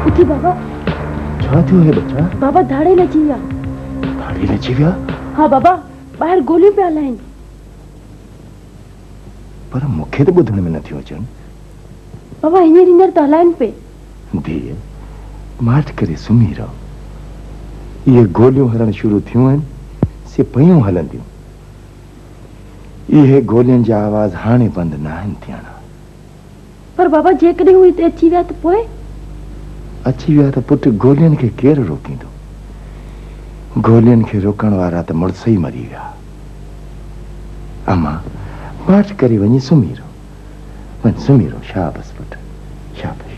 उठी बाबा। छा थियो है बच्चा? बाबा धाड़े न जीव्या। धाड़े न जीव्या? हाँ बाबा, बाहर गोलियों पे हलाइन। पर मुखे तो बुधण में न थियो अचन। बाबा हींअर तो हलाइन पे। धीअ माठ करे सुम्ही रहो। ये गोलियों हलण शुरू थियूं आहिनि से पयूं हलंदियूं। ये गोलियन जा आवाज हाने बंद न आहिनि थियण। पर बाबा जेकॾहिं हू हिते अची विया त पोइ? अची विया त पुट गोलियन खे केरु रोकींदो? गोलियन खे रोकण वारा त मुड़स ई मरी विया। अम्मा माठ करे वञी सुम्ही रहो। वञ सुम्ही रहो। शाबाश पुट, शाबाश।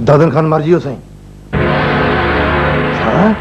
दादन खान मार जियो साईं। हाँ?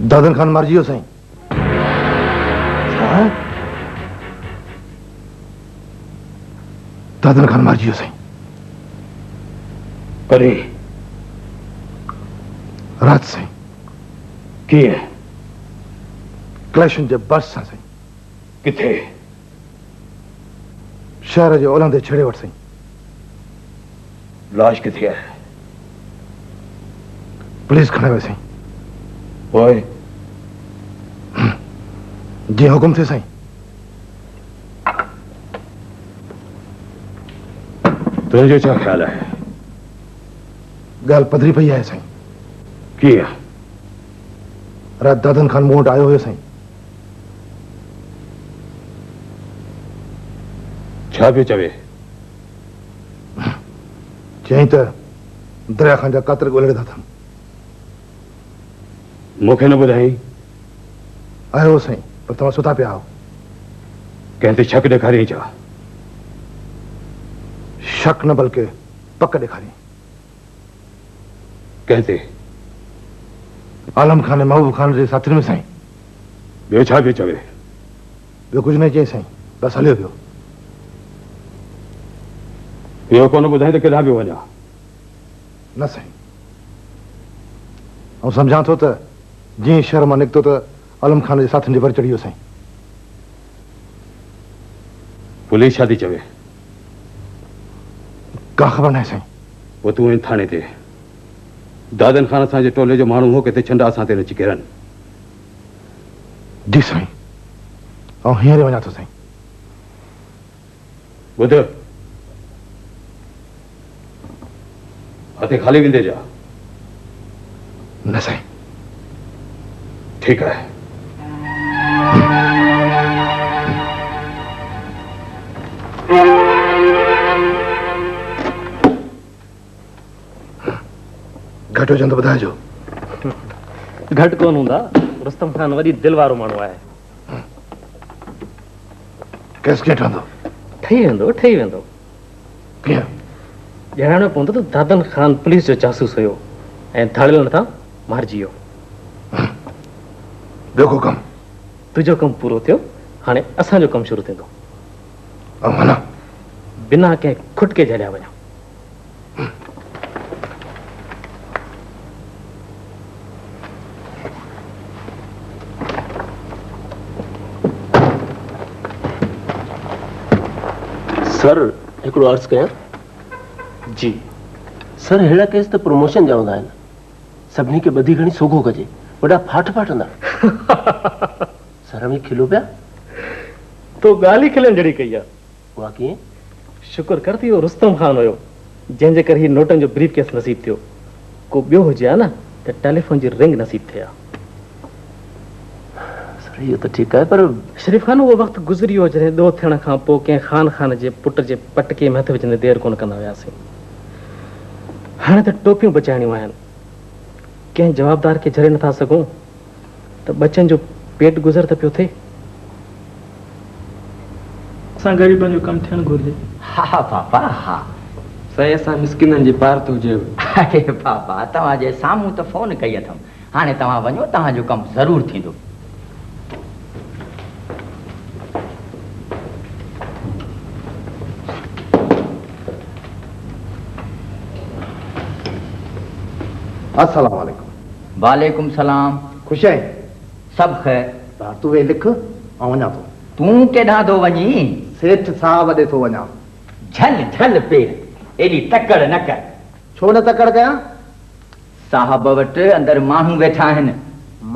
दादन खान मार जियो साईं। हाँ? दादन खान मार जियो साईं। करे रात साईं के क्लैशन जे बस सां साईं। किथे? शहर जे ओलंदे छेड़े वटि साईं। लाश किथे है? पुलिस खणे वई साईं। पोइ जी हुकुम थे साईं। तुझे क्या ख्याल है? गाल पधरी पई है साईं। किया? रात दादन खान मूं वटि आयो हुयो साईं। छा पियो चवे? चई त दरिया खान जा कातर ॻोल्हे था अथमि। मूंखे न ॿुधाई? आयो हो साईं, पर तव्हां सुता पिया हो। कंहिं ते शक ॾेखारियईं छा? शक न बल्कि पक ॾेखारी। कंहिं ते? आलम खान ऐं महबूब खान जे साथियुनि में साईं। ॿियो छा पियो चवे? ॿियो कुझु न चई साईं, बसि हलियो पियो। ॿियो कोन ॿुधाई त किथां पियो वञा? न साईं, ऐं सम्झां थो त जीअं शहर मां निकितो त आलम खान जे साथियुनि जे वर चढ़ी वियो साईं। पुलिस छा थी चवे? का ख़बर न साईं। वो तू इन थाने ते दादन खान असांजे टोले जो माण्हू हो किथे छंडा असां ते न अची किरनि। जी साईं, ऐं हींअर वञा थो साईं। ॿुध, हथे खाली वेंदे जा। न साईं। ठीक है। घटि हुजनि त ॿुधाइजो। घटि कोन हूंदा, रुस्तम खान वरी दिल वारो माण्हू आहे। केस कीअं ठहंदो? ठही वेंदो। कीअं? ॼाणणो पवंदो त दादन खान पुलिस जो जासूस हुयो ऐं धाड़ियुनि तां मारिजी वियो। ॿियो को कमु? तुंहिंजो कमु पूरो थियो, हाणे असांजो कमु शुरू थींदो। माना बिना कंहिं खुटके जलिया वञा। सर हिकिड़ो अर्ज़ु कयां? जी सर, अहिड़ा केस त प्रमोशन जा हूंदा आहिनि। सभिनी खे ॿधी घणी सोघो कजे, वॾा फाट फाटंदा। सर में खिलो पिया? तो ॻाल्हि ई खिलण जहिड़ी कई आहे। उहा कीअं? शुक्र कर थी, रुस्तम खान हुयो जंहिंजे करे हीउ नोटनि जो ब्रीफ केस नसीब थियो। को ॿियो हुजे हा न त टेलीफोन जी रिंग नसीब थिए हा। सर इहो त ठीकु आहे, पर शरीफ़ खान उहो वक़्तु गुज़री वियो जॾहिं ॾोह थियण खां पोइ कंहिं खान जे पुट जे पटके में हथ विझंदे देरि कोन कंदा हुआसीं। हाणे त टोपियूं बचाइणियूं आहिनि। कंहिं जवाबदार खे झरे नथा सघूं त बचनि जो पेट गुज़र त पियो थिए। असां ग़रीबनि जो कमु थियणु घुरिजे। हा पापा हा, सही असां मिसकिननि जी पार थो हुजे। अरे पापा, तव्हांजे साम्हूं त फोन कई अथमि। हाणे तव्हां वञो, तव्हांजो कमु ज़रूरु थींदो। अस्सलाम वालेकुम। वालेकुम सलाम। ख़ुशि आहीं? सभु ख़ैर। तूं वे लिख, ऐं वञा थो। तूं केॾां थो वञी? सेठ साहब ॾे थो वञा। झल झल पेर, एॾी तकड़ न कर। छो न तकड़ कयां? साहब वटि अंदरि माण्हू वेठा आहिनि।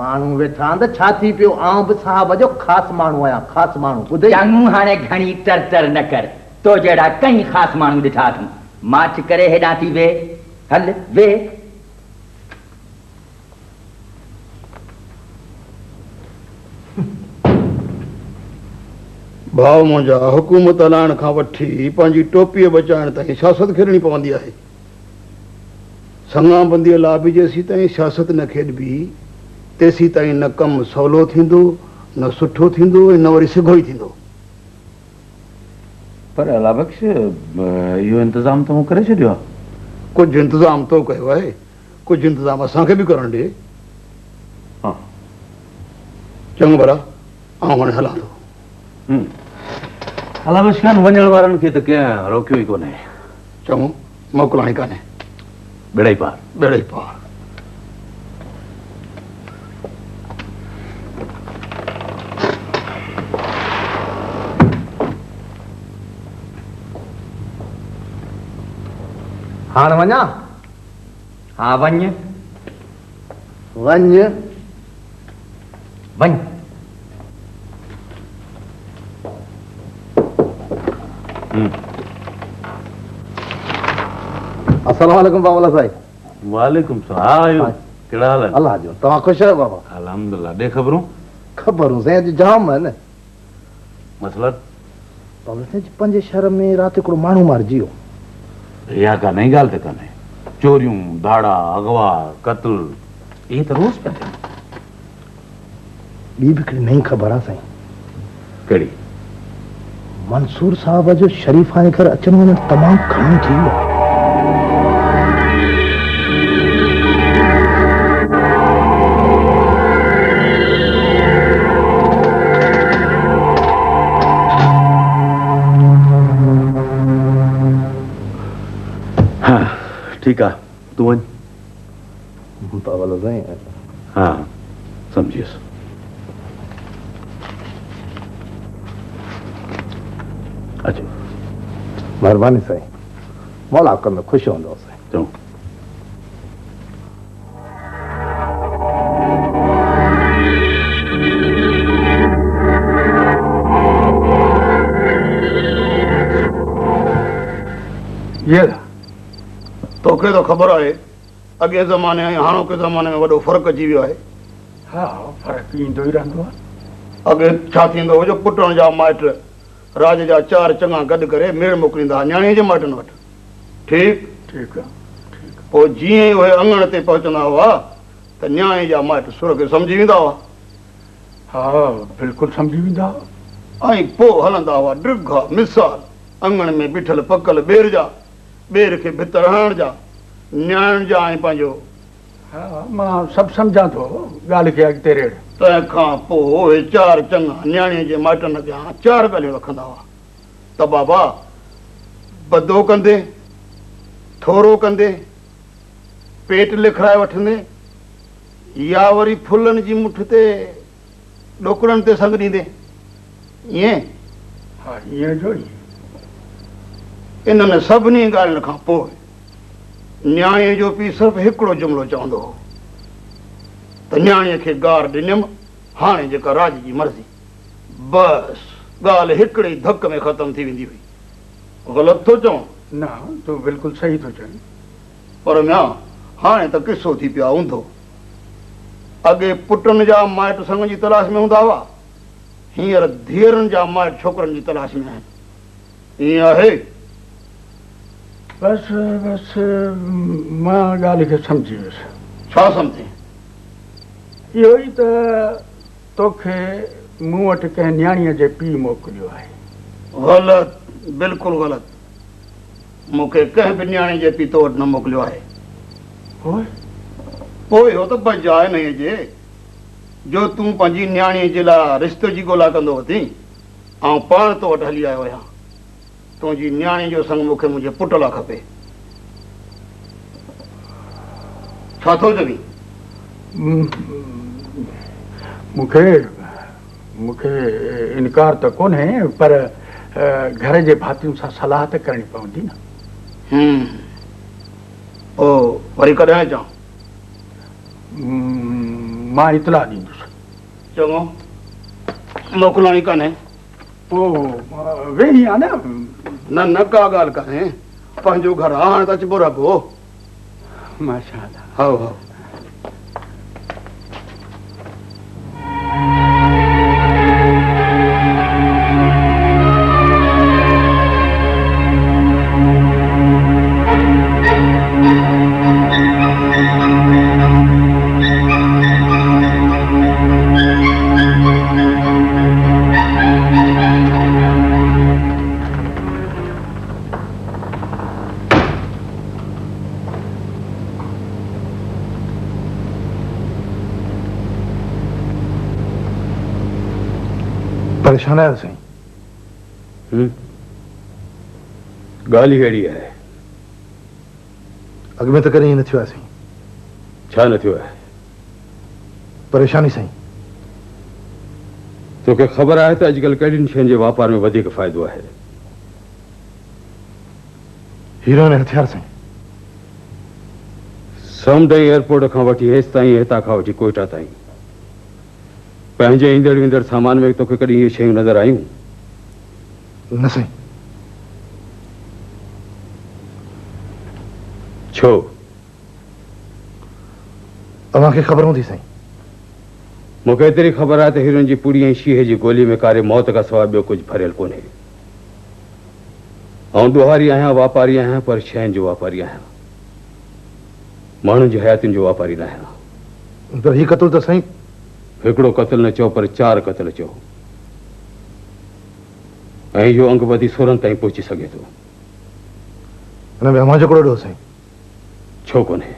माण्हू वेठा आहिनि त छा थी पियो? आउं बि साहब जो ख़ासि माण्हू आहियां, ख़ासि माण्हू। ॿुधई? चङू हाणे घणी तर न कर। तो जहिड़ा कई ख़ासि माण्हू ॾिठा अथमि। माच करे हेॾां थी वे। हल वे। भाउ मुंहिंजा, हुकूमत हलाइण खां वठी पंहिंजी टोपीअ बचाइण ताईं सियासत खेॾणी पवंदी आहे। संगा बंदीअ लाइ बि जेसीं ताईं सियासत न खेॾबी तेसीं ताईं न कमु सवलो थींदो, न सुठो थींदो, न वरी सिघो ई थींदो। पर अला बख्श, इहो इंतज़ाम त मूं करे छॾियो आहे। कुझु इंतज़ाम तो कयो आहे, कुझु इंतज़ाम असांखे बि करणु ॾे। हा चङो भला, आउं हाणे हलां थो। अला बख्श खान वञण वारनि खे त कंहिं रोकियो ई कोन्हे। चङो, मोकिलां ई कान्हे। बेड़ा ई पार। बेड़ा ई पार। हाणे वञा? हा वञ वञ। वञ। अस्सलाम वालेकुम बाबा साईं। वालेकुम सलाम। कहिड़ा हाल आहिनि? अल्लाह जो। तव्हां ख़ुशि आहियो बाबा? अल्हम्दुलिल्लाह। ॾे ख़बरूं। ख़बरूं साईं अॼु जाम आहिनि। मसलन बाबा साईं, पंहिंजे शहर में राति हिकिड़ो माण्हू मारिजी वियो। इहा का नई ॻाल्हि त कान्हे। चोरियूं, धाड़ा, अगवा, क़त्ल, इहे त रोज़ पिया थियनि। ॿी बि हिकिड़ी नई ख़बर आहे साईं। कहिड़ी? मंसूर साहब जो शरीफ़ा जे घर अचण वञण तमामु घणो थी वियो आहे। ठीकु आहे, तूं वञ। बाबा साईं, हा सम्झियुसि। अचो। महिरबानी साईं। मुलाक़ात में ख़ुशि हूंदो साईं। चङो। ये तोखे तो ख़बर आहे अॻे ज़माने ऐं हाणोके ज़माने में वॾो फ़र्क़ु अची वियो आहे। हा फ़र्क़ु ईंदो ई रहंदो आहे। अॻे छा थींदो हो जो पुटण जा माइट राज जा 4 चङा गॾु करे मेड़ मोकिलींदा हुआ न्याणीअ जे माइटनि वटि। ठीकु आहे। पोइ जीअं ई उहे अङण ते पहुचंदा हुआ त न्याणी जा माइट सुर खे सम्झी वेंदा हुआ। हा बिल्कुलु सम्झी वेंदा हुआ। ऐं पोइ हलंदा हुआ ड्रिघा मिसाल अङण में बीठल पकल ॿेर जा, ॿेर खे भितर हणण जा, न्याणियुनि जा ऐं पंहिंजो। हा मां सभु सम्झां थो ॻाल्हि खे अॻिते रेड़। तंहिंखां पोइ उहे 4 चङा न्याणीअ जे माइटनि अॻियां 4 ॻाल्हियूं रखंदा हुआ त बाबा बदो कंदे, थोरो कंदे, पेट लिखाए वठंदे या वरी फुलनि जी मुठ ते ॾोकड़नि ते संग ॾींदे। ईअं हा ईअं जो ई। इन्हनि सभिनी ॻाल्हियुनि खां पोइ न्याणीअ जो पीउ सिर्फ़ु हिकिड़ो जुमिलो चवंदो हो त न्याणीअ खे गार ॾिनमि, हाणे जेका राज जी मर्ज़ी। बसि ॻाल्हि हिकिड़े ई धक में ख़तम थी वेंदी हुई। ग़लति थो चवां? न तूं बिल्कुलु सही थो चईं। पर म्या हाणे त किसो थी पिया हूंदो। अॻे पुटनि जा माइट संग जी तलाश में हूंदा हुआ, हींअर धीअरुनि जा माइट छोकिरनि जी तलाश में आहिनि। ईअं आहे? बसि मां ॻाल्हि खे सम्झी वियुसि। छा सम्झे? इहो ई त तोखे मूं वटि कंहिं न्याणीअ जे पीउ मोकिलियो आहे। ग़लति, बिल्कुलु ग़लति। मूंखे कंहिं बि न्याणी जे पीउ तो वटि न मोकिलियो आहे। पोइ हो त बजाए न जे जो तूं पंहिंजी न्याणीअ जे लाइ रिश्ते जी ॻोल्हा कंदो हुती ऐं पाण तो वटि हली आयो आहियां। तुंहिंजी न्याणी जो संग मूंखे मुंहिंजे पुट लाइ खपे। छा थो चवीं? मूंखे इनकार त कोन्हे, पर घर जे भातियुनि सां सलाह त करणी पवंदी न। पोइ वरी कॾहिं अचां? मां इतला ॾींदुसि। चङो, मोकिलणी कान्हे। पोइ वेही आहे न? न का ॻाल्हि कान्हे, पंहिंजो घर आहे, हाणे त अचिबो रहिबो। माशाअल्लाह। हा। परेशान आहियो साईं? ॻाल्हि ई अहिड़ी आहे। अॻ में त कॾहिं ईअं न थियो आहे साईं। छा न थियो आहे? परेशानी साईं। तोखे ख़बर आहे त अॼुकल्ह कहिड़ियुनि शयुनि जे वापार में वधीक फ़ाइदो आहे? हीरो ऐं हथियार साईं। समुंड एयरपोर्ट खां वठी हेसि ताईं, हितां खां वठी कोयटा ताईं, पंहिंजे ईंदड़ वेंदड़ सामान में तोखे कॾहिं इहे शयूं नज़र आयूं? न साईं। छो? तव्हांखे ख़बर हूंदी साईं। मूंखे एतिरी ख़बर आहे त हीरोइन जी पूरी ऐं शींहं जी गोली में कारे मौत खां सवाइ ॿियो कुझु भरियल कोन्हे। ऐं ॾोहारी आहियां, वापारी आहियां, पर शयुनि जो वापारी आहियां, माण्हुनि जी हयातियुनि जो वापारी न आहियां। पर हीउ क़त्ल त साईं। हिकिड़ो क़त्ल न चओ, पर 4 क़त्ल चओ, ऐं इहो अंग वधी 16 ताईं पहुची सघे थो। हिन में अव्हां जो हिकिड़ो ॾोह साईं। छो कोन्हे?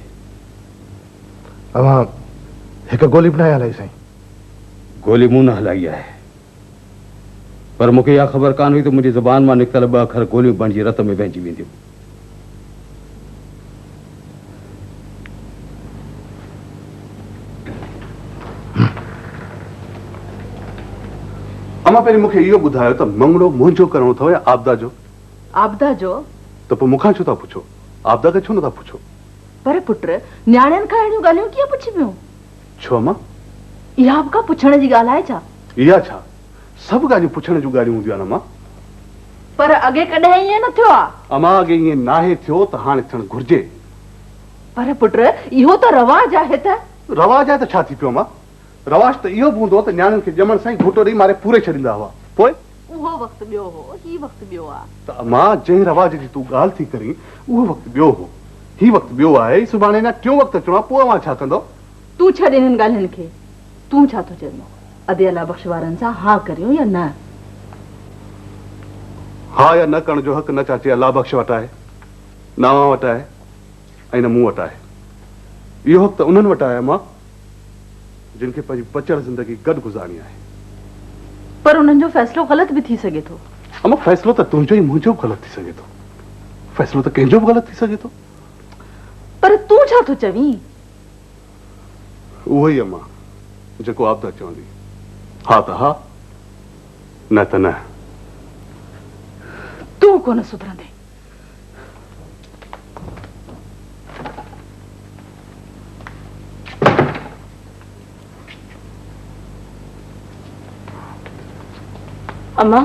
अव्हां हिकु गोली बि न हलाई साईं। गोली मूं न हलाई आहे, पर मूंखे इहा ख़बर कान हुई त मुंहिंजी ज़ुबान मां निकितल 2 अखर गोलियूं बणिजी रत में वहिजी वेंदियूं। अमा पहिरीं मूंखे इहो ॿुधायो त मंगड़ो मुंहिंजो करणो अथव या आबदा जो? आपदा जो तो पोइ मूंखां छो था पुछो, आपदा खे छो नथा पुछो? पर पुट न्याणियुनि खां अहिड़ियूं ॻाल्हियूं कीअं पुछबियूं? छो अम्मा? इहा बि का पुछण जी ॻाल्हि आहे छा? इहा छा सभु ॻाल्हियूं पुछण जूं ॻाल्हियूं हूंदियूं आहिनि अम्मा। पर अॻे कॾहिं ईअं न थियो आहे। अम्मा अॻे ईअं नाहे थियो त हाणे थियणु घुर्जे। पर पुट इहो त रवाज आहे। त रवाज आहे त छा थी पियो अम्मा? रवाज त इहो बि हूंदो त न्याणियुनि खे ॼमण सां ई घोटो ॾेई मारे पूरे छॾींदा हुआ। पोइ उहो वक़्तु ॿियो हो, ही वक़्तु ॿियो आहे। त अम्मा जंहिं रवाज जी तूं ॻाल्हि थी करीं उहो वक़्तु ॿियो हो, ही वक़्तु ॿियो आहे। सुभाणे अञा टियों वक़्तु अचिणो आहे, पोइ अव्हां छा कंदो? तूं छॾ इन्हनि ॻाल्हियुनि खे। तूं छा थो चवंदो? अदे अला बख़्श वारनि सां हा करियूं या न? हा या न करण जो हक़ न चाचे अलाह बख़्श वटि आहे, न अव्हां वटि आहे ऐं न मूं वटि आहे। इहो हक़ त उन्हनि वटि आहे अम्मा जिन खे पंहिंजी बचड़ ज़िंदगी गॾु गुज़ारणी आहे। पर उन्हनि जो फ़ैसिलो ग़लति बि थी सघे थो। अम्मा फ़ैसिलो त तुंहिंजो ई मुंहिंजो बि ग़लति थी सघे थो, फ़ैसिलो त कंहिंजो बि ग़लति थी सघे थो। पर तूं छा थो चवीं? उहो ई अम्मा जेको आपदा चवंदी, हा त हा, न त न। तूं कोन सुधरंदे। अम्मा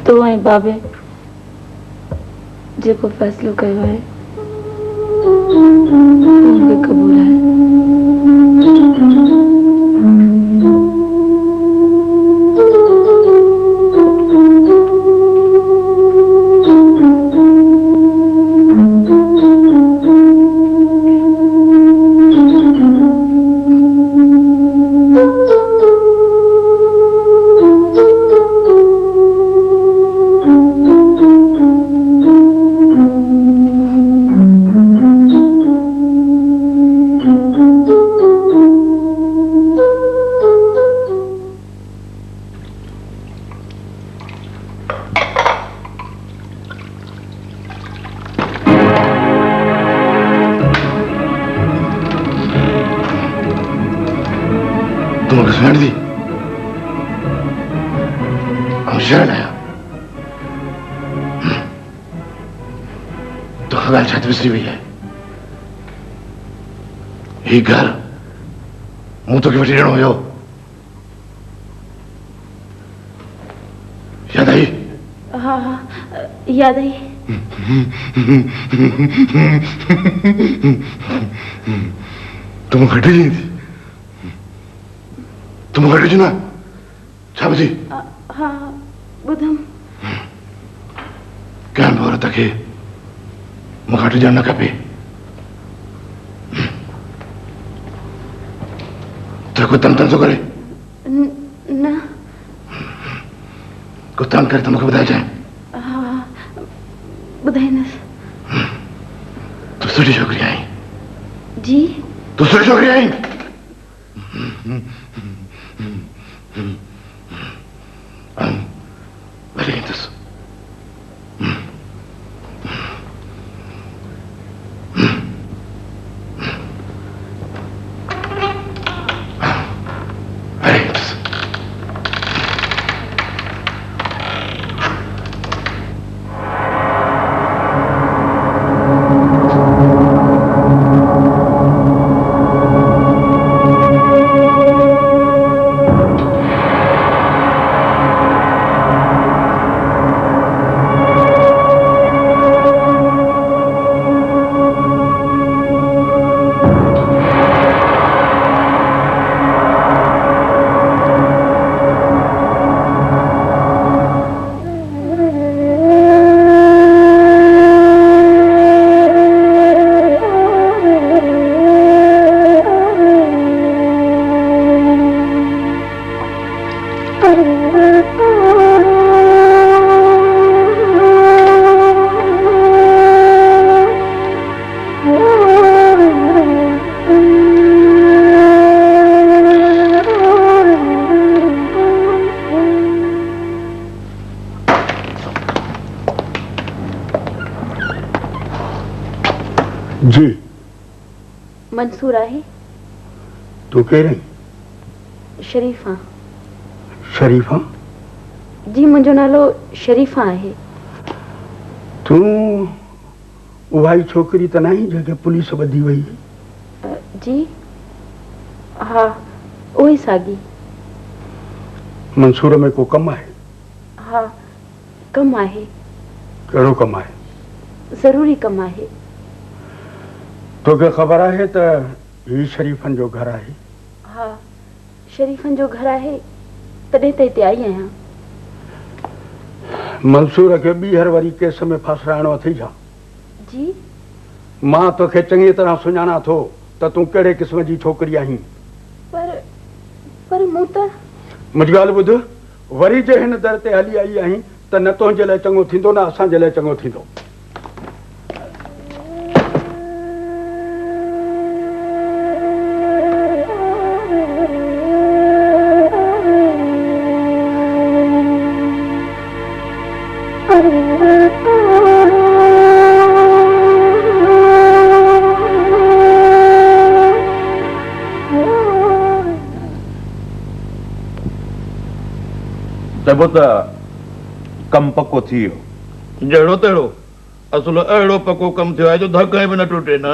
तूं ऐं बाबे जेको फ़ैसिलो कयो आहे मूंखे क़बूल आहे। तुम सुन दी हम शरण आया तो खगाल छत विसरी हुई है। ये घर मुंह तो के वठी ॾियणो हुयो, याद आई? हाँ हाँ याद आई। तुम घटी जी थी, तुम घटी जी ना छा बि हाँ ॿुधम कंहिं बि औरत खे मूंखां टिजणु न खपे। तो कोई तंग थो करे? न को तंग करे तो मूंखे ॿुधाए जाए। हाँ ॿुधाईंदसि। तू सुठी छोकिरी आहीं। जी तू सुठी छोकिरी आहीं। भले ईंदुसि। जी मंसूर आहे। तू कह रही? शरीफ हाँ। शरीफ़ा? जी मुंहिंजो नालो शरीफ़ा आहे। तूं उहा ई छोकिरी त नाहीं जंहिंखे पुलिस ॿधी वई? जी हा, उहे साॻी। मंसूर में को कमु आहे? हा, कमु आहे। कहिड़ो कमु आहे? ज़रूरी कमु आहे। तोखे ख़बर आहे त ही शरीफ़नि जो घर आहे? हा, शरीफ़नि जो घर आहे, तॾहिं त हिते आई आहियां। मंसूर खे ॿीहर वरी केस में फासराइणो अथई छा? जी मां तोखे चङी तरह सुञाणा थो त तूं कहिड़े क़िस्म जी छोकिरी आहीं। पर मूं त मुंहिंजी ॻाल्हि ॿुध, वरी जे हिन दर ते हली आई आहीं त न तुंहिंजे लाइ चङो थींदो न असांजे लाइ चङो थींदो। चइबो त कमु पको थी वियो। जहिड़ो तहिड़ो, असुल अहिड़ो पको कमु थियो आहे जो धक बि न टुटे न।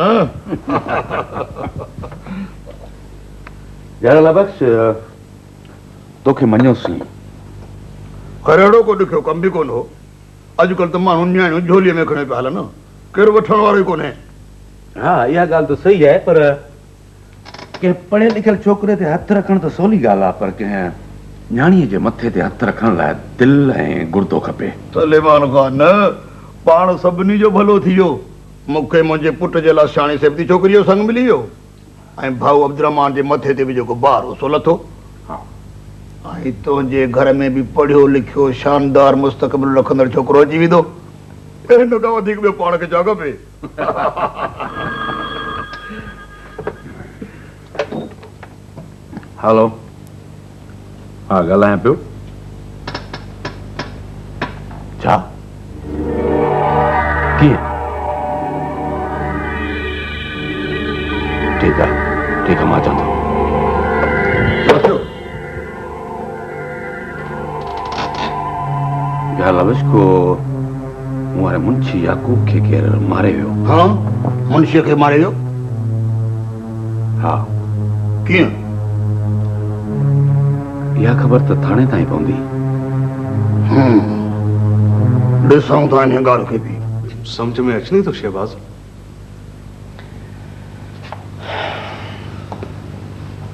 यार लाबख्श, तोखे मञोसीं, खैर अहिड़ो को ॾुखियो कमु बि कोन हो। अॼुकल्ह त माण्हू नियाणियूं झोलीअ में खणे पिया हलनि, केरु वठण वारो ई कोन्हे। हा इहा ॻाल्हि त सही आहे, पर कंहिं पढ़ियल लिखियल छोकिरे ते हथु रखणु त सवली ॻाल्हि आहे, पर कंहिं न्याणीअ जे मथे ते हथु रखण लाइ दिलि ऐं गुर्दो खपे। सलेमान ख़ान, पाण सभिनी जो भलो थी वियो। मूंखे मुंहिंजे पुट जे लाइ शाणी सेबती छोकिरी जो संग मिली वियो, ऐं भाऊ अब्दुरहमान जे मथे ते बि जेको बार हो सो लथो। ऐं तुंहिंजे घर में बि पढ़ियो लिखियो शानदार मुस्तक़बिल रखंदड़ छोकिरो अची वेंदो। हिन खां वधीक ॿियो पाण खे छा खपे? हलो, हा ॻाल्हायां पियो। छा? कीअं? ठीकु आहे मां अचां थो। लालच को हमारे मुंशी याकूब खे केरु मारे वियो? हाँ, मुंशी खे मारे वियो? हाँ। कीअं? इहा ख़बर त थाणे ताईं पवंदी। ॾिसूं था हिन ॻाल्हि खे बि। सम्झ में अचे नथो शहबाज़।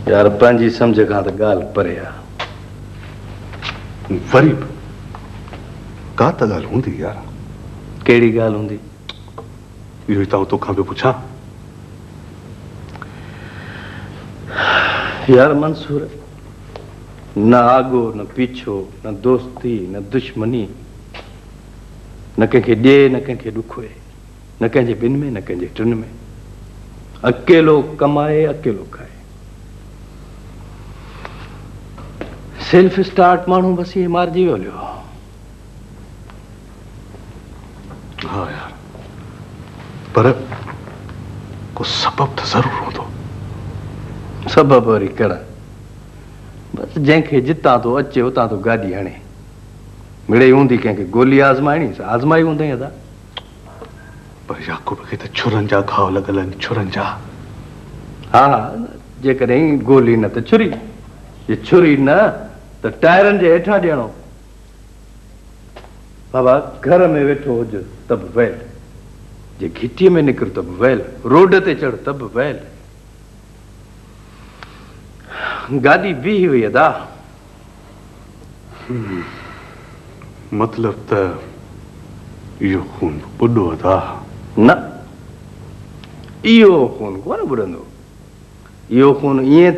यार पंहिंजी सम्झ खां त ॻाल्हि परे आहे। वरी का त ॻाल्हि हूंदी यार। कहिड़ी ॻाल्हि हूंदी? इहो ई त तोखां बि पुछां। यार मंसूर, न आगो न पीछो, न दोस्ती न दुश्मनी, न कंहिंखे ॾिए न कंहिंखे ॾुखोए, न कंहिंजे ॿिनि में न कंहिंजे टिनि में। अकेलो कमाए अकेलो खाए। सेल्फ स्टार्ट माण्हू बस ये मारिजी वियो। हाँ यार, पर को सबब त ज़रूर हूंदो। सबब वरी कहिड़ा? बस जंहिंखे जितां थो अचे उतां तो गाॾी हणे। मिड़े हूंदी कंहिंखे गोली आज़माइणी, आज़माई हूंदई अदा। पर याकूब खे त छुरनि जा घाव लॻल आहिनि, छुरनि जा। हा, जेकॾहिं गोली न त छुरी, जे छुरी न त टायरनि जे हेठां ॾियणो। बाबा घर में वेठो हुज त बि वैल, जे घिटीअ में निकिर त बि वैल, रोड ते चढ़ त बि वैल। गाॾी बीही हुई अदा। मतलब त इहो खून ॿुॾो अदा? न, इहो खून कोन ॿुॾंदो। इहो खून ईअं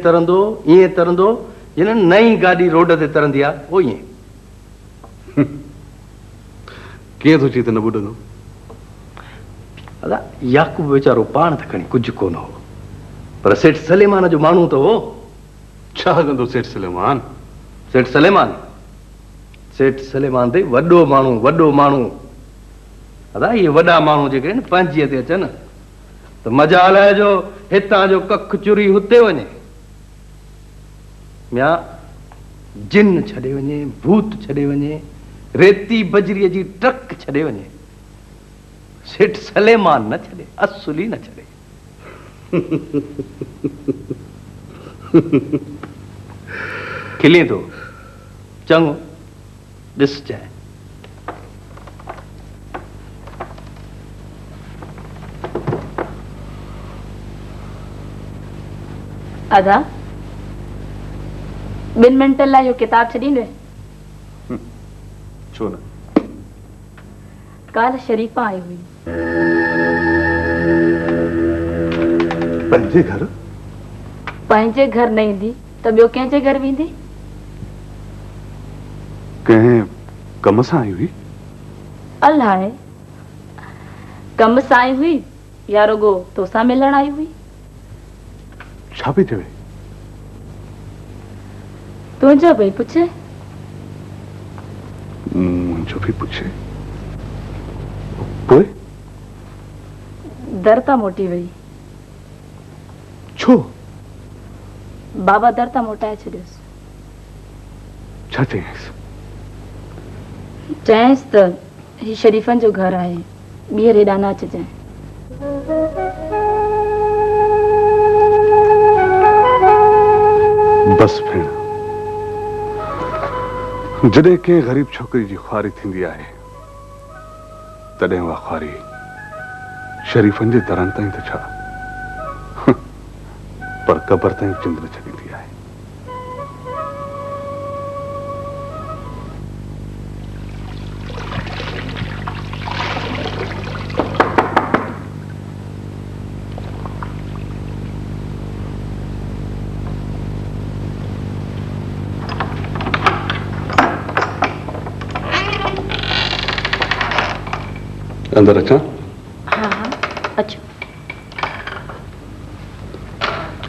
तरंदो जिन नई गाॾी रोड ते तरंदी आहे, उहो ईअं। कीअं थो चई त न ॿुॾंदो? अदा याकूब वीचारो पाण त खणी कुझु कोन हो, पर सेठ सलेमान जो माण्हू त हो। छा कंदो सेठ सलेमान? सेठ सलेमान ते वॾो माण्हू। अदा इहे वॾा माण्हू जेके आहिनि पंहिंजीअ ते अचनि त मज़ा हलाए जो हितां जो कख चुरी हुते वञे। म्या जिन छॾे वञे, भूत छॾे वञे, रेती बजरीअ जी ट्रक छॾे वञे, सेठ सलेमान न छॾे, असुली न छॾे। खिले थो चङो, ॾिस चाहे। आधा 2 मिंटनि लाइ इहो किताब छॾींदे? छो न? काल्ह शरीफ़ा आई हुई। पंहिंजे घर? पंहिंजे घर न ईंदी त ॿियो कंहिंजे घर वेंदी? कंहिं कम सां आई हुई? अलाए कम सां आई हुई या रुगो तोसां मिलण आई हुई? छा पई चवे? तुंहिंजो भई पुछे। मुंहिंजो बि पुछे। पोइ दर तां मोटी वई। छो? बाबा दर तां मोटाए छॾियोसि। छा चयईंसि? चयईंसि त ही शरीफ़नि जो घर आहे, ॿीहर हेॾा न अचिजांइ। बस भेण, जॾहिं कंहिं ग़रीब छोकिरी जी ख्वारी थींदी आहे तॾहिं उहा ख्वारी शरीफ़नि जे दरनि ताईं त छा, पर क़बर ताईं चिंद छॾींदी आहे। अंदर अचा? हाँ हाँ अचो।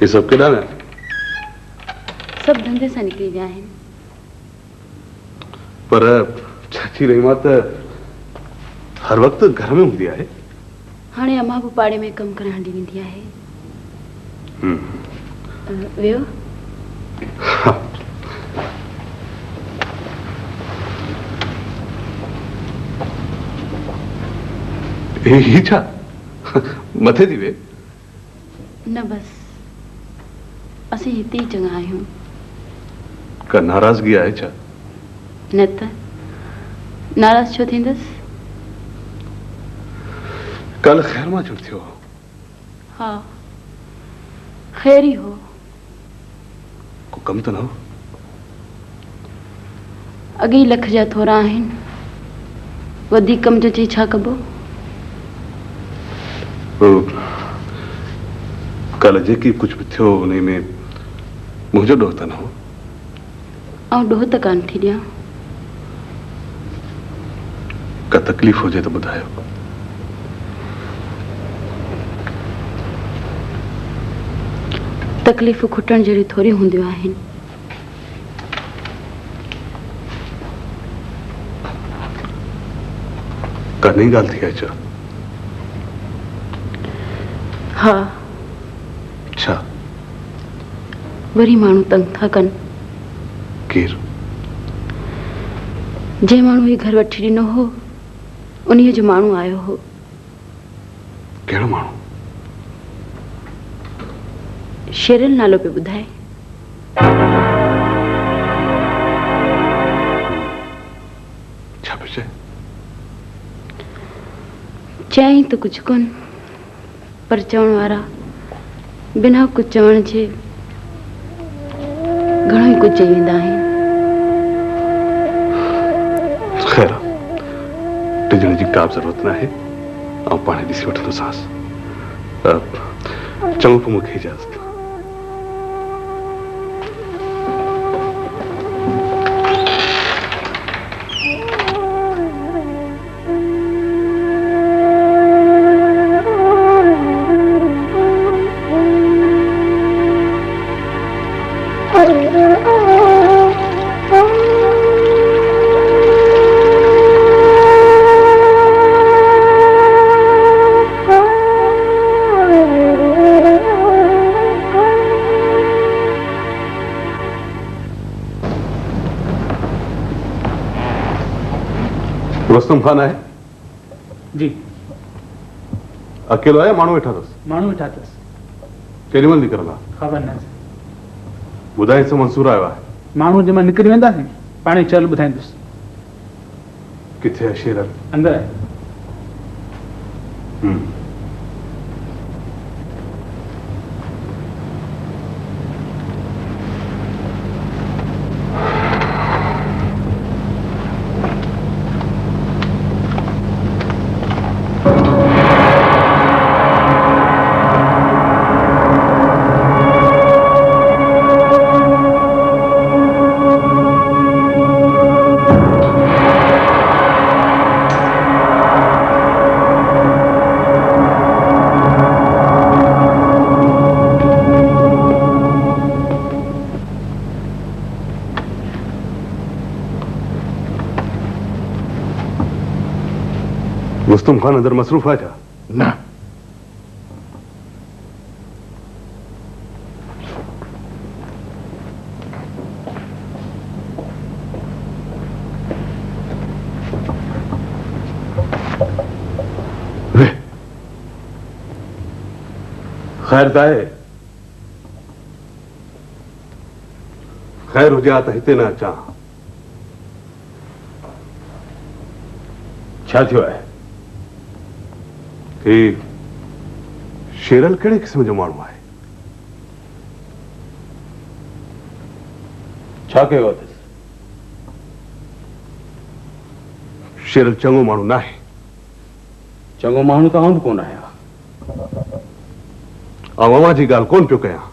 ये सब केॾा विया? सब धंधे सां निकिरी विया आहिनि। पर चाची रहीमा त हर वक्त घर में हूंदी आहे। हाणे अम्मा बि पाड़े में कमु करण हली वेंदी आहे। वियो? ही छा मथे थी वे? न बस असीं हिते ई चङा आहियूं। का नाराज़गी आहे छा? न त नाराज़ छो थींदसि? कल ख़ैर मां जुड़ थियो। हा ख़ैर ई हो। को कम त न हो? अॻे लख जा थोरा आहिनि, वधीक कम जो चई छा कबो? कल जेकी कुछ भी थियो उन में मुंहिंजो ॾोह त न हो। ऐं ॾोह त कान थी ॾियां। का तकलीफ़ हुजे त ॿुधायो। तकलीफ़ खुटण जहिड़ी थोरी हूंदियूं आहिनि। का नई ॻाल्हि थी आहे छा? हा छा? वरी माण्हू तंग था कनि। केरु? जंहिं माण्हू ही घर वठी ॾिनो हो उन्हीअ जो माण्हू आयो हो। कहिड़ो माण्हू? शेरल नालो पे ॿुधाए। छा पियो चए? चई त कुझु कोन, पर चवण वारा बिना कुझु चवण जे घणो ई कुझु चई वेंदा आहिनि। ख़ैर टिजण जी का ज़रूरत न आहे, ऐं पाण ॾिसी वठंदोसांसि। चङो पोइ मूंखे इजाज़त। रुस्तम खान है जी अकेलो है माण्हू वेठा अथसि माण्हू वेठा अथसि केॾी महिल निकिरंदा ख़बर न ॿुधाए सो मंसूर आयो आहे माण्हू जंहिं महिल निकिरी वेंदासीं पाण ई चल ॿुधाईंदुसि किथे आहे शेरल अंदरि आहे रुस्तम खान अंदर मसरूफ है छा ना खैर ताए खैर हुजे त हिते न अचां छा थियो आहे कि शेरल कहिड़े क़िस्म जो माण्हू आहे छा कयो अथसि शेरल चङो माण्हू न आहे चङो माण्हू त आउं बि कोन आहियां अवां जी ॻाल्हि कोन पियो कयां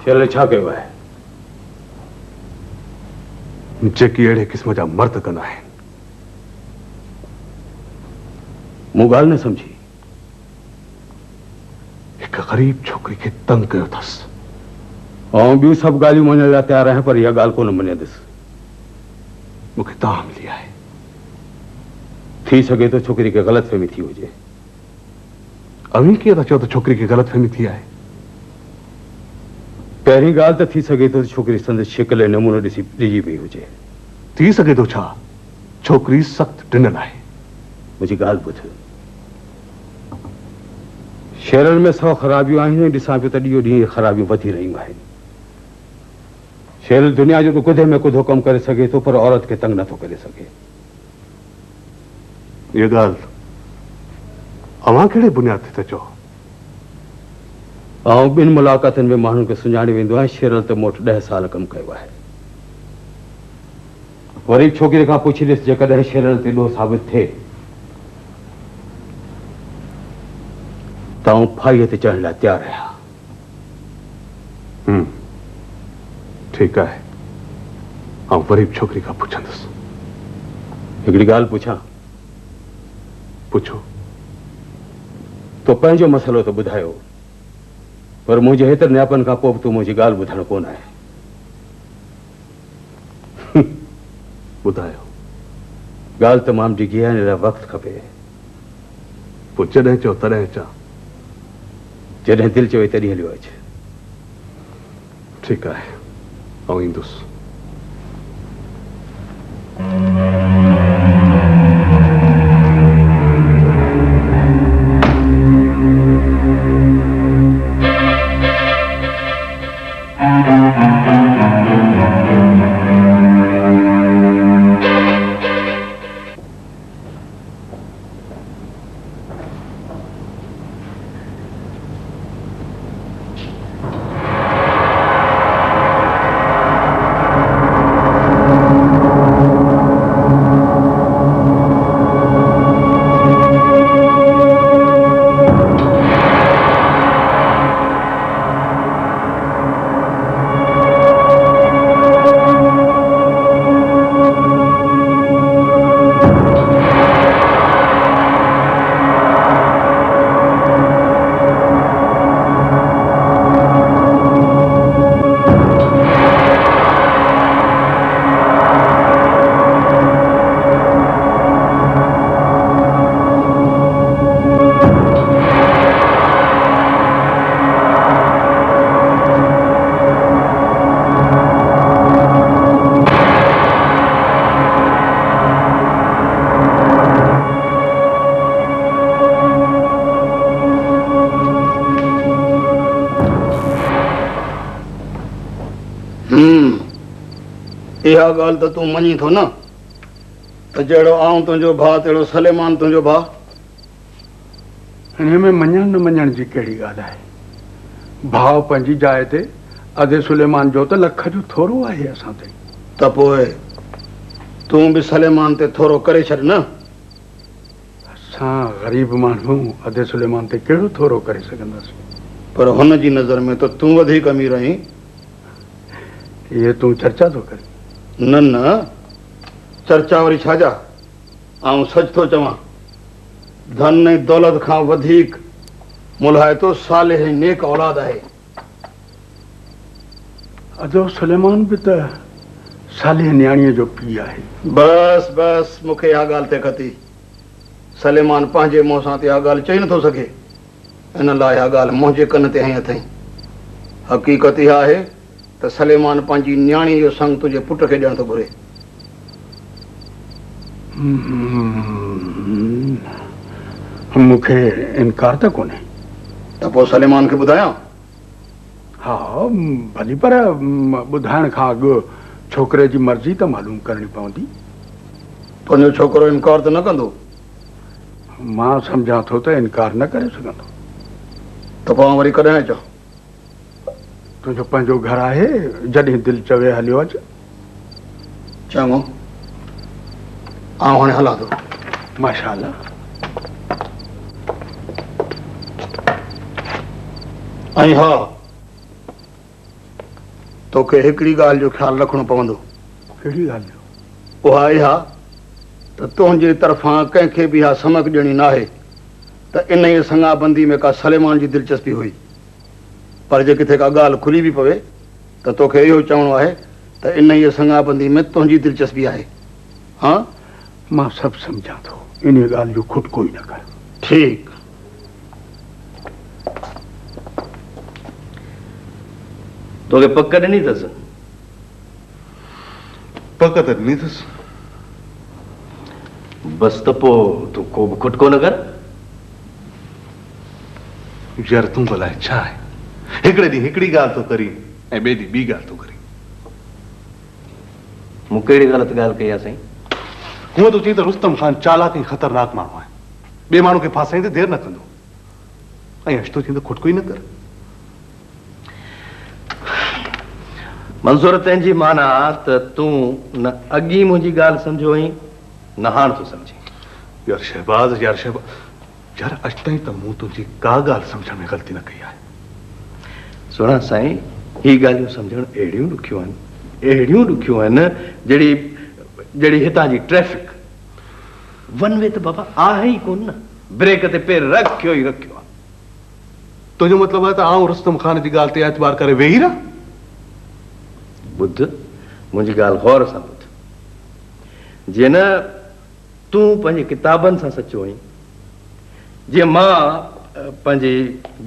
शेरल छा कयो आहे जेकी अहिड़े क़िस्म जा मर्द कंदा आहिनि मूं ॻाल्हि न समझी हिकु ग़रीब छोकिरी खे तंग कयो अथसि ऐं ॿियूं सभु ॻाल्हियूं मञण लाइ तयारु आहियां पर इहा ॻाल्हि कोन मञंदुसि मूंखे तव्हां मिली आहे थी सघे थो छोकिरी खे ग़लतफ़हमी थी हुजे अवी कीअं था चओ त छोकिरी खे ग़लतफ़हमी थी आहे पहिरीं ॻाल्हि त थी सघे थो त छोकिरी संदसि शिकिल ऐं नमूनो ॾिसी ॾिजी पई हुजे थी सघे थो छा छोकिरी सख़्तु ॾिनल आहे मुंहिंजी ॻाल्हि ॿुध शहरनि में 100 ख़राबियूं आहिनि ॾिसां पियो त ॾींहों ॾींहुं इहे ख़राबियूं वधी रहियूं आहिनि शहर दुनिया जो त कुधे में कुधो कमु करे सघे थो पर औरत खे तंग नथो करे सघे इहा ॻाल्हि अवां कहिड़े बुनियाद ते था चओ ऐं ॿिनि मुलाक़ातुनि में माण्हुनि खे सुञाणे वेंदो आहे शेरल त मूं वटि 10 साल कमु कयो आहे वरी छोकिरे खां पुछी ॾिस जेकॾहिं शेरल ते ॾोह साबित थिए त आउं फाईअ ते चढ़ण लाइ तयारु आहियां ठीकु आहे ऐं वरी छोकिरी खां पुछंदुसि हिकिड़ी ॻाल्हि पुछां पुछो तो पंहिंजो मसइलो त ॿुधायो पर मुंहिंजे हेतिरे नियापनि खां पोइ बि तूं मुंहिंजी ॻाल्हि ॿुधणु कोन आहे ॿुधायो ॻाल्हि तमामु डिघी आहे हिन लाइ वक़्तु खपे पोइ जॾहिं चओ तॾहिं अचां जॾहिं दिलि चवे तॾहिं हलियो अचु ठीकु आहे आउं ईंदुसि इहा ॻाल्हि त तूं मञी थो न त जहिड़ो आऊं तुंहिंजो भाउ तहिड़ो सलेमान तुंहिंजो भाउ? हिन में मञण न मञण जी कहिड़ी ॻाल्हि आहे? भाउ पंहिंजी जाइ ते अधे सुलेमान जो त लख जो थोरो आहे असां ते। त पोइ तूं बि सलेमान ते थोरो करे छॾ न। असां ग़रीब माण्हू अधे सुलेमान ते कहिड़ो थोरो करे सघंदासीं? पर हुन जी नज़र में त तूं वधीक अमीर आहीं। इहे तूं चर्चा थो करे? न न, चर्चा वरी छाजा? आऊं सच थो चवां, धन ऐं दौलत खां वधीक मुल्हाइतो सालिह ऐं नेक औलाद आहे। अधो सुलेमान बि त सालिह न्याणीअ जो पीउ आहे। बस बस, मूंखे इहा ॻाल्हि ते कती। सलेमान पंहिंजे मुंहं सां त इहा ॻाल्हि चई नथो सघे, इन लाइ इहा ॻाल्हि मुंहिंजे कन ते हई अथई। हक़ीक़त इहा आहे त सलेमान पंहिंजी न्याणी जो संग तुंहिंजे पुट खे ॾियण थो घुरे। मूंखे इनकार त कोन्हे। त पोइ सलेमान खे ॿुधायां? हा भली, पर ॿुधाइण खां अॻु छोकिरे जी मर्ज़ी त मालूम करणी पवंदी। तुंहिंजो छोकिरो इनकार त न कंदो? मां सम्झां थो त इनकार न करे सघंदो। त पोइ वरी कॾहिं अचां? तुंहिंजो पंहिंजो घर आहे, जॾहिं दिलि चवे हलियो अच। चङो, आउं हाणे हलां थो। माशाअल्लाह। ऐं हा, तोखे हिकिड़ी ॻाल्हि जो ख़्यालु रखणो पवंदो। कहिड़ी ॻाल्हि जो? उहा इहा त तुंहिंजे तरफ़ां कंहिंखे बि इहा समक ॾियणी न आहे त इन ई संगाबंदी में का सलेमान जी दिलचस्पी हुई। पर जे किथे का ॻाल्हि खुली बि पवे त तोखे इहो चवणो आहे त इन ई संगाबंदी में तुंहिंजी दिलचस्पी आहे। हा, मां सभु सम्झां थो, इन ॻाल्हि जो खुद कोई न कर। ठीकु। तोखे पक ॾिनी अथसि? पक त ॾिनी अथसि। बसि त पोइ तूं को बि खुटको न कर। यार तूं भला छा आहे? हिकिड़े ॾींहुं हिकिड़ी ॻाल्हि थो करी ऐं ॿिए ॾींहुं ॿी ॻाल्हि थो करी। मूं कहिड़ी ग़लति ॻाल्हि कई आहे साईं? हूअं तूं चई त रुस्तम खान चालाक ऐं ख़तरनाक माण्हू आहे, ॿिए माण्हू खे फासाईंदे देरि न कंदो, ऐं अचितो थींदो खुटको ई न कर। मंसूर, तंहिंजी माना त तूं न अॻी मुंहिंजी ॻाल्हि सम्झो हुई न हाणे तूं सम्झी। यार शहबाज़, यार अॼु ताईं त मूं तुंहिंजी का ॻाल्हि सम्झण में ग़लती न कई आहे। सुणा साईं, ही ॻाल्हियूं सम्झणु अहिड़ियूं ॾुखियूं आहिनि जहिड़ी हितां जी ट्रैफिक। वन वे त बाबा आहे ई कोन न, ब्रेक ते पेर रखियो ई रखियो आहे। तुंहिंजो मतिलबु आहे त आउं रुस्तम खान जी ॻाल्हि ते एतबार करे वेही रहां? ॿुध, मुंहिंजी ॻाल्हि गौर सां ॿुध। जीअं न तूं पंहिंजी किताबनि सां सचो आहीं, जीअं मां पंहिंजी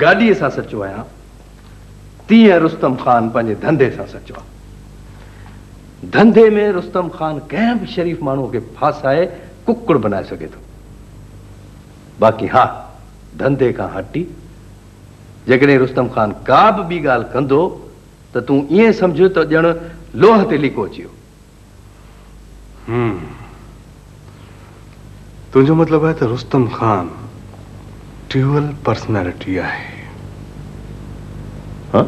गाॾीअ सां सचो आहियां, तीअं रुस्तम खान पंहिंजे धंधे सां सचो आहे। धंधे में रुस्तम खान कंहिं बि शरीफ़ माण्हूअ खे फासाए कुकुड़ बनाए सघे थो। बाक़ी हा, धंधे खां हटी जेकॾहिं रुस्तम खान का बि ॿी ॻाल्हि कंदो त तूं ईअं सम्झ त ॼण लोह ते लिको अची वियो। तुंहिंजो मतिलबु आहे त रुस्तम खान ड्यूअल पर्सनैलिटी आहे। हाँ?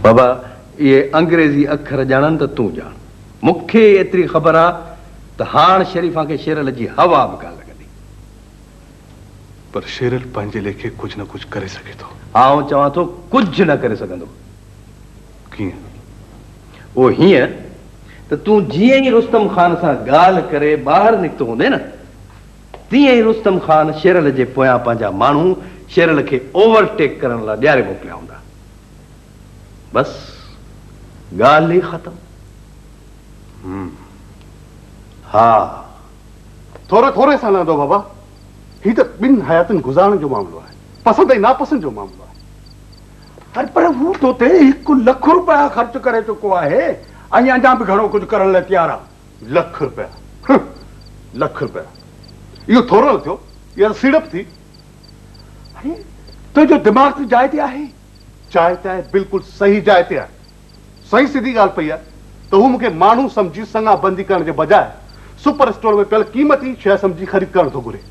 बाबा, इहे अंग्रेज़ी अखर ॼाणनि त तूं ॼाण। मूंखे एतिरी ख़बर आहे त हाण शरीफ़ा खे शेरल जी हवा बि कान लॻंदी। पर शेरल पंहिंजे लेखे कुझु न कुझु करे सघे थो। आउं चवां थो कुझु न करे सघंदो। कीअं? उहो हीअं त तूं जीअं ई रुस्तम खान सां ॻाल्हि करे ॿाहिरि निकितो हूंदे न, तीअं ई रुस्तम खान शेरल जे पोयां पंहिंजा माण्हू शेरल खे ओवरटेक करण लाइ ॾियारे मोकिलिया हूंदा। बसि ॻाल्हि ई ख़तम। हा, थोरे सां लहंदो बाबा। ही त ॿिनि हयातुनि गुज़ारण जो मामिलो आहे, पसंदि ऐं नापसंदि जो मामिलो आहे। अरे पर हू तो ते 1 लख रुपया ख़र्च करे चुको आहे ऐं अञा बि घणो कुझु करण लाइ तयारु आहे। लख रुपया? लख रुपया इहो थोरो न थियो, इहा सीड़प थी। तुंहिंजो दिमाग़ त जाइ ते आहे। जाइ ते आहे, बिल्कुलु सही जाइ ते आहे। सही सीधी ॻाल्हि पई आहे त हू मूंखे माण्हू सम्झी संगा बंदी करण जे बजाए सुपर स्टोर में पियल क़ीमती शइ सम्झी ख़रीद करण थो घुरे।